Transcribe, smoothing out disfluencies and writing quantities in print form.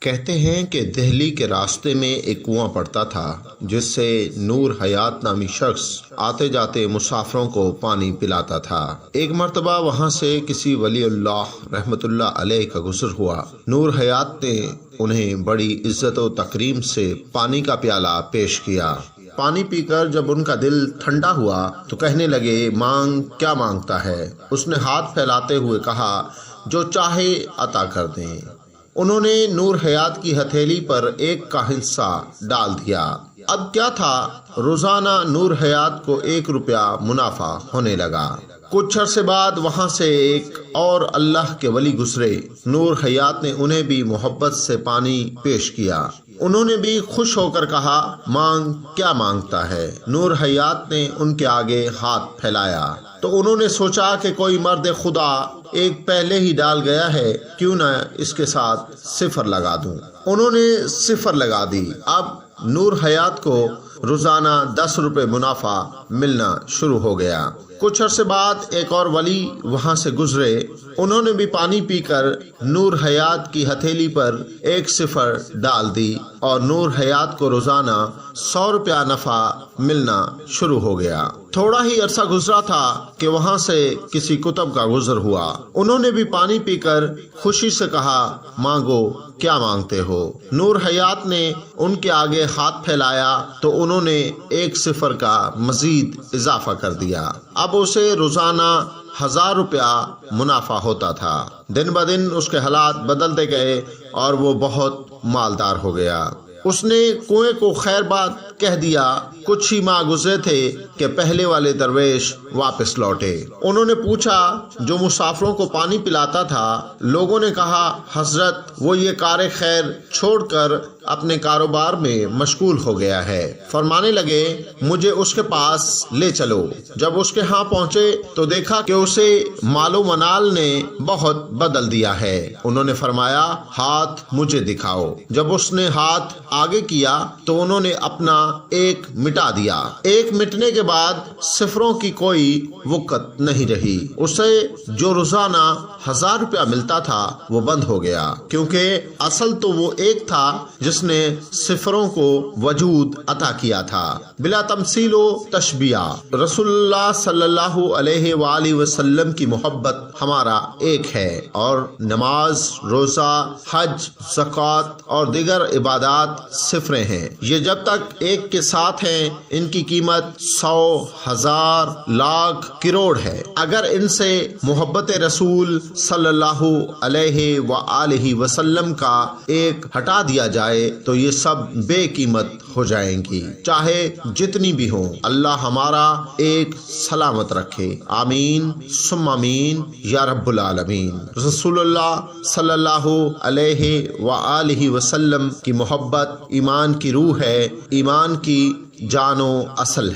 کہتے ہیں کہ دہلی کے راستے میں ایک کنواں پڑتا تھا جس سے نور حیات نامی شخص آتے جاتے مسافروں کو پانی پلاتا تھا۔ ایک مرتبہ وہاں سے کسی ولی اللہ رحمت اللہ علیہ کا گزر ہوا۔ نور حیات نے انہیں بڑی عزت و تکریم سے پانی کا پیالہ پیش کیا۔ پانی پی کر جب ان کا دل ٹھنڈا ہوا تو کہنے لگے، مانگ کیا مانگتا ہے؟ اس نے ہاتھ پھیلاتے ہوئے کہا، جو چاہے عطا کر دیں۔ انہوں نے نور حیات کی ہتھیلی پر ایک کا حصہ ڈال دیا۔ اب کیا تھا، روزانہ نور حیات کو 1 روپیہ منافع ہونے لگا۔ کچھ عرصے بعد وہاں سے ایک اور اللہ کے ولی گزرے۔ نور حیات نے انہیں بھی محبت سے پانی پیش کیا۔ انہوں نے بھی خوش ہو کر کہا، مانگ کیا مانگتا ہے؟ نور حیات نے ان کے آگے ہاتھ پھیلایا تو انہوں نے سوچا کہ کوئی مرد خدا ایک پہلے ہی ڈال گیا ہے، کیوں نہ اس کے ساتھ 0 لگا دوں۔ انہوں نے 0 لگا دی۔ اب نور حیات کو روزانہ 10 روپے منافع ملنا شروع ہو گیا۔ کچھ عرصے بعد ایک اور ولی وہاں سے گزرے۔ انہوں نے بھی پانی پی کر نور حیات کی ہتھیلی پر 1 0 ڈال دی اور نور حیات کو روزانہ 100 روپیہ نفع ملنا شروع ہو گیا۔ تھوڑا ہی عرصہ گزرا تھا کہ وہاں سے کسی کتب کا گزر ہوا۔ انہوں نے بھی پانی پی کر خوشی سے کہا، مانگو کیا مانگتے ہو؟ نور حیات نے ان کے آگے ہاتھ پھیلایا تو انہوں نے 1 0 کا مزید اضافہ کر دیا۔ اب اسے روزانہ 1000 روپیہ منافع ہوتا تھا۔ دن بدن اس کے حالات بدلتے گئے اور وہ بہت مالدار ہو گیا۔ اس نے کنویں کو خیر بات کہہ دیا۔ کچھ ہی ماہ گزرے تھے کہ پہلے والے درویش واپس لوٹے۔ انہوں نے پوچھا، جو مسافروں کو پانی پلاتا تھا؟ لوگوں نے کہا، حضرت وہ یہ کار خیر چھوڑ کر اپنے کاروبار میں مشغول ہو گیا ہے۔ فرمانے لگے، مجھے اس کے پاس لے چلو۔ جب اس کے ہاں پہنچے تو دیکھا کہ اسے مال و منال نے بہت بدل دیا ہے۔ انہوں نے فرمایا، ہاتھ مجھے دکھاؤ۔ جب اس نے ہاتھ آگے کیا تو انہوں نے اپنا 1 مٹا دیا۔ 1 مٹنے کے بعد 0 کی کوئی وقت نہیں رہی۔ اسے جو روزانہ 1000 روپیہ ملتا تھا وہ بند ہو گیا، کیونکہ اصل تو وہ 1 تھا جس نے 0 کو وجود عطا کیا تھا۔ بلا تمثیل و تشبیہ رسول اللہ صلی اللہ علیہ وآلہ وسلم کی محبت ہمارا ایک ہے، اور نماز، روزہ، حج، زکوٰۃ اور دیگر عبادات 0 ہیں۔ یہ جب تک 1 کے ساتھ ہیں ان کی قیمت 100، 1000، لاکھ، کروڑ ہے۔ اگر ان سے محبت رسول صلی اللہ علیہ وآلہ وسلم کا 1 ہٹا دیا جائے تو یہ سب بے قیمت ہو جائیں گی، چاہے جتنی بھی ہوں۔ اللہ ہمارا 1 سلامت رکھے، آمین ثم آمین یا رب العالمین۔ رسول اللہ صلی اللہ علیہ وآلہ وسلم کی محبت ایمان کی روح ہے، ایمان کی جان و اصل ہے۔